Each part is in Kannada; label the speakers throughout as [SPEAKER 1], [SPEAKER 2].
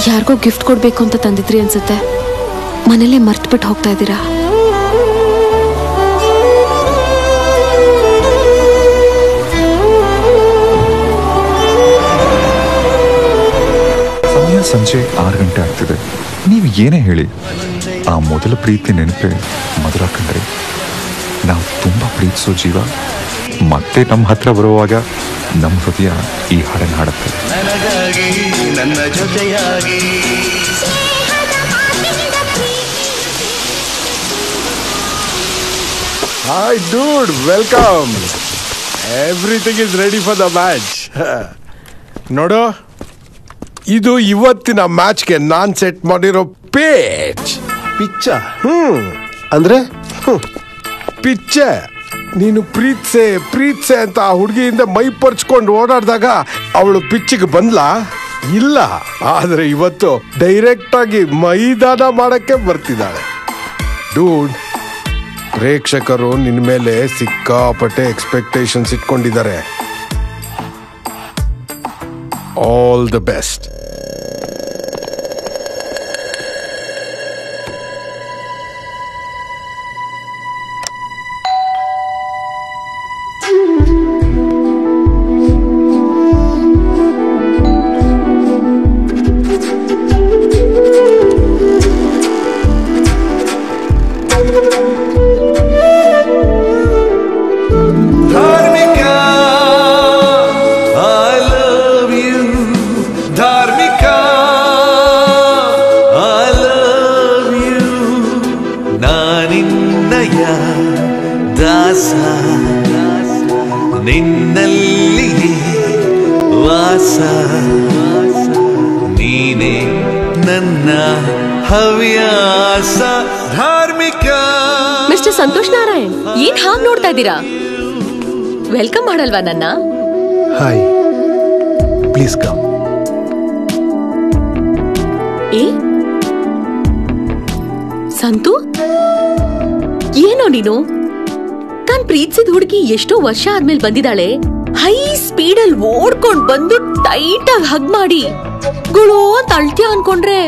[SPEAKER 1] ಯಾರಿಗೋ ಗಿಫ್ಟ್ ಕೊಡ್ಬೇಕು ಅಂತ ತಂದಿದ್ರಿ ಅನ್ಸುತ್ತೆ. ಮನೇಲೆ ಮರ್ತ್ಬಿಟ್ಟು ಹೋಗ್ತಾ ಇದ್ದೀರಾ.
[SPEAKER 2] ಸಮಯ ಸಂಜೆ 6 ಗಂಟೆ ಆಗ್ತಿದೆ. ನೀವು ಏನೇ ಹೇಳಿ, ಆ ಮೊದಲ ಪ್ರೀತಿ ನೆನಪೇ ಮಧುರ ಕಂಡ್ರಿ. ನಾವು ತುಂಬಾ ಪ್ರೀತಿಸೋ ಜೀವ ಮತ್ತೆ ನಮ್ಮ ಹತ್ರ ಬರುವಾಗ ನಮ್ಮ ಹೃದಯ ಈ ಹಾಡನ್ನು ಹಾಡುತ್ತೆ. ನನ್ನ ಜೊತೆಯಾಗಿ
[SPEAKER 3] Hi dude, welcome. Everything is ready for the match. ನೋಡು, ಇದು ಇವತ್ತಿನ ಮ್ಯಾಚ್ಗೆ ನಾನ್ ಸೆಟ್ ಮಾಡಿರೋ ಪೇಜ್.
[SPEAKER 4] ಪಿಚ್ಚ ಅಂದ್ರೆ
[SPEAKER 3] ಪಿಚ್ಚೆ. ನೀನು ಪ್ರೀತ್ಸೆ ಅಂತ ಆ ಹುಡುಗಿಯಿಂದ ಮೈ ಪರ್ಚ್ಕೊಂಡು ಓಡಾಡಿದಾಗ ಅವಳು ಪಿಚ್ಚಿಗೆ ಬಂದ್ಲಾ? ಇಲ್ಲ. ಆದ್ರೆ ಇವತ್ತು ಡೈರೆಕ್ಟ್ ಆಗಿ ಮೈದಾನ ಮಾಡಕ್ಕೆ ಬರ್ತಿದ್ದಾಳೆ. ಡೂಡ್, ಪ್ರೇಕ್ಷಕರು ನಿನ್ನ ಮೇಲೆ ಸಿಕ್ಕಾಪಟ್ಟೆ ಎಕ್ಸ್ಪೆಕ್ಟೇಷನ್ಸ್ ಇಟ್ಕೊಂಡಿದ್ದಾರೆ. All the best.
[SPEAKER 5] ನಿನ್ನಲ್ಲಿಯೇ ವಾಸ, ನೀನೇ ನನ್ನ ಹವ್ಯಾಸ. ಧಾರ್ಮಿಕ.
[SPEAKER 6] ಮಿಸ್ಟರ್ ಸಂತೋಷ್ ನಾರಾಯಣ್, ಏನ್ ಹಾಗೆ ನೋಡ್ತಾ ಇದ್ದೀರಾ? ವೆಲ್ಕಮ್ ಮಾಡಲ್ವಾ ನನ್ನ?
[SPEAKER 4] Hi, please come.
[SPEAKER 6] ಏ ಸಂತು, ಏನೋ ನೀನು? ನಾನ್ ಪ್ರೀತಿಸಿದ ಹುಡುಗಿ ಎಷ್ಟೋ ವರ್ಷ ಆದ್ಮೇಲೆ ಬಂದಿದ್ದಾಳೆ. ಹೈ ಸ್ಪೀಡ್ ಅಲ್ಲಿ ಓಡ್ಕೊಂಡ್ ಬಂದು ಟೈಟ್ ಆಗಿ ಹಗ್ ಮಾಡಿ ಗುಳು ಅಂತ ಅಳ್ತ್ಯಾ ಅನ್ಕೊಂಡ್ರೆ,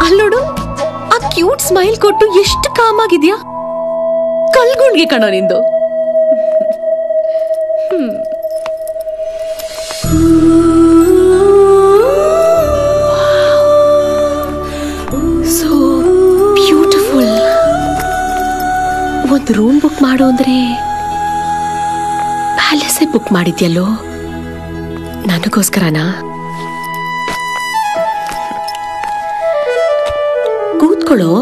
[SPEAKER 6] ಅಲ್ಲೋಡು ಆ ಕ್ಯೂಟ್ ಸ್ಮೈಲ್ ಕೊಟ್ಟು ಎಷ್ಟು ಕಾಮ್ ಆಗಿದ್ಯಾ. ಕಲ್ಗುಂಡ್ಗೆ ಕಣೋ ನಿಂದು. So beautiful. ಒಂದು ರೂಮ್ ಬುಕ್ ಮಾಡು ಅಂದ್ರೆ ಪ್ಯಾಲೇಸೇ ಬುಕ್ ಮಾಡಿದ್ಯಲ್ಲೋ, ನನಗೋಸ್ಕರನಾ? ಕೂತ್ಕೊಳ್ಳೋ.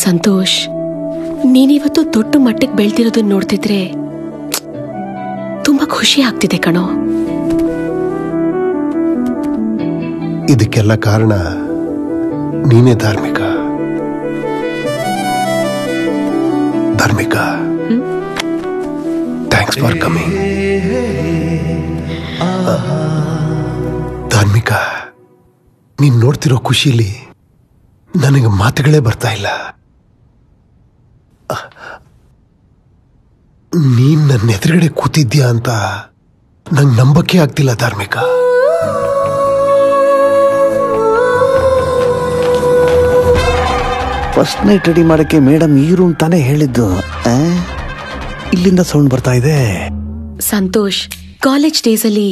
[SPEAKER 6] ಸಂತೋಷ್, ನೀನಿವತ್ತು ದೊಡ್ಡ ಮಟ್ಟಕ್ಕೆ ಬೆಳ್ತಿರೋದನ್ನ ನೋಡ್ತಿದ್ರೆ ತುಂಬಾ ಖುಷಿ ಆಗ್ತಿದೆ ಕಣೋ.
[SPEAKER 4] ಇದಕ್ಕೆಲ್ಲ ಕಾರಣ ನೀನೇ ಧಾರ್ಮಿಕ. Thanks for coming. ಧಾರ್ಮಿಕ, ನೀನ್ ನೋಡ್ತಿರೋ ಖುಷಿಲಿ ನನಗೆ ಮಾತುಗಳೇ ಬರ್ತಾ ಇಲ್ಲ. ನೀನ್ ನನ್ನ ಎದುರುಗಡೆ ಕೂತಿದ್ಯಾ ಅಂತ ನಂಗೆ ನಂಬಕ್ಕೆ ಆಗ್ತಿಲ್ಲ ಧಾರ್ಮಿಕ.
[SPEAKER 7] ಫಸ್ಟ್ ನೈಟ್ ರೆಡಿ ಮಾಡಕ್ಕೆ ಮೇಡಮ್ ಈ ರೂಮ್ ತಾನೇ ಹೇಳಿದ್ದು. ಇಲ್ಲಿಂದ ಸೌಂಡ್ ಬರ್ತಾ ಇದೆ.
[SPEAKER 6] ಸಂತೋಷ್, ಕಾಲೇಜ್ ಡೇಸ್ ಅಲ್ಲಿ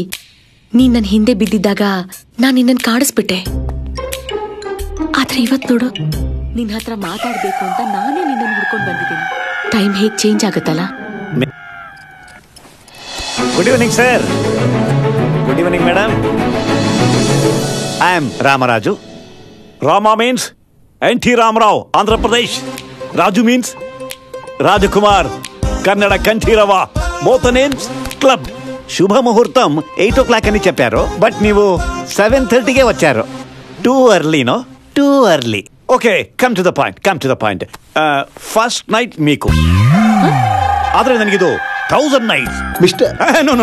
[SPEAKER 6] ನೀನ್ ನನ್ನ ಹಿಂದೆ ಬಿದ್ದಿದ್ದಾಗ ನಾನು ನಿನ್ನನ್ನು ಕಾಡಿಸ್ಬಿಟ್ಟೆ. ಆದ್ರೆ ಇವತ್ ನೋಡು, ನಿನ್ ಹತ್ರ ಮಾತಾಡ್ಬೇಕು ಅಂತ ನಾನೇ ನಿನ್ನನ್ನು ಹುಡ್ಕೊಂಡು ಬಂದಿದ್ದೀನಿ. ಟೈಮ್ ಹೇಗ್ ಚೇಂಜ್ ಆಗುತ್ತಲ್ಲ.
[SPEAKER 7] Good evening sir. Good evening madam. I am Ramaraju. Rama means NT Ramarao, Andhra Pradesh. Raju means Rajkumar, Kannada Kanteerava. Both names club. శుభ ముహూర్తం 8 o'clock అని చెప్పారు, బట్ ನೀವು 7:30ಗೆ వచ్చారు. టూ ఎర్లీనో? Too early. Okay, come to the point. First night మీకు, ಆದ್ರೆ ನನಗಿದು 1000 ನೈಟ್ಸ್.
[SPEAKER 4] ಮಿಸ್ಟರ್
[SPEAKER 7] ನೋ,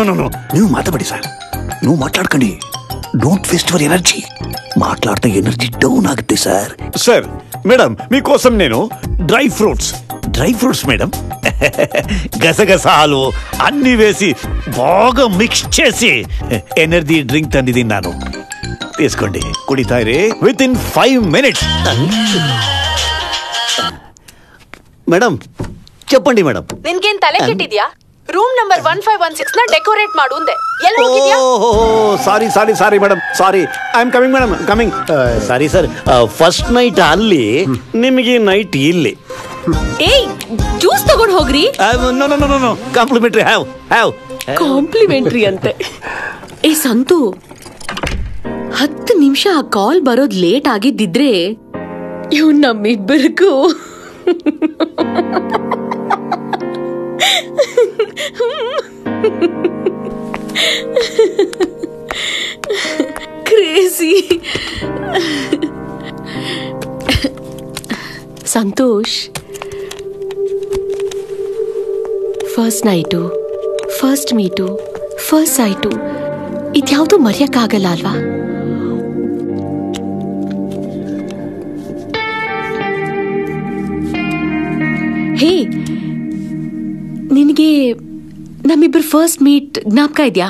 [SPEAKER 7] ನೀವು ಮಾತಾಡಿ ಸರ್. ನೀವು ಮಾತಾಡ್ಕೊಂಡು ಡೋಂಟ್ ವೇಸ್ಟ್ ಯುವರ್ ಎನರ್ಜಿ. ಮಾట్లాಡ್ತಾ ಎನರ್ಜಿ ಡೌನ್ ಆಗುತ್ತೆ ಸರ್. మేడం మీకోసం నేను డ్రై ఫ్రూట్స్ మేడం గసగసాలు అన్ని వేసి బాగా మిక్స్ చేసి ఎనర్జీ డ్రింక్ తంది తిన్నాను. తీసుకోండి, కుడితారే విత్ ఇన్ 5 minutes. ಮೇಡಮ್ చెప్పండి ಮೇಡಮ್.
[SPEAKER 8] ನಿನ್ಗೇನ್ ತಲೆ ಕೆಟ್ಟಿದ್ಯಾ? ರೂಮ್ ನಂಬರ್ 1516 ನ ಡೆಕೋರೇಟ್ ಮಾಡು ಅಂದೆ. ಎಲ್ಲಿ ಹೋಗಿದ್ಯಾ?
[SPEAKER 7] Sorry madam, sorry. I am coming madam, coming. Sorry sir, first night ಅಲ್ಲಿ, ನಿಮಗೆ ನೈಟ್ ಇಲ್ಲಿ.
[SPEAKER 6] ಏಯ್, ಜ್ಯೂಸ್ ತಗೊಂಡ್ ಹೋಗ್ರಿ.
[SPEAKER 7] No complimentary. ಹ್ಯಾವ್
[SPEAKER 6] ಕಾಂಪ್ಲಿಮೆಂಟ್ರಿ ಅಂತೆ. ಏ ಸಂತು, 10 ನಿಮಿಷ ಆ ಕಾಲ್ ಬರೋದ್ ಲೇಟ್ ಆಗಿದ್ದಿದ್ರೆ ಇವ್ ನಮ್ಮಿಬ್ಬರಿಗೂ crazy. Santosh, first night, first meet, first sight ಇದ್ಯಾವುದೂ ಮರೆಯಕ್ಕಾಗಲ್ಲ ಅಲ್ವಾ? ಹೇ, ನಿನಗೆ ನಮ್ಮಿಬ್ಬರು ಫಸ್ಟ್ ಮೀಟ್ ಜ್ಞಾಪಕ ಇದೆಯಾ?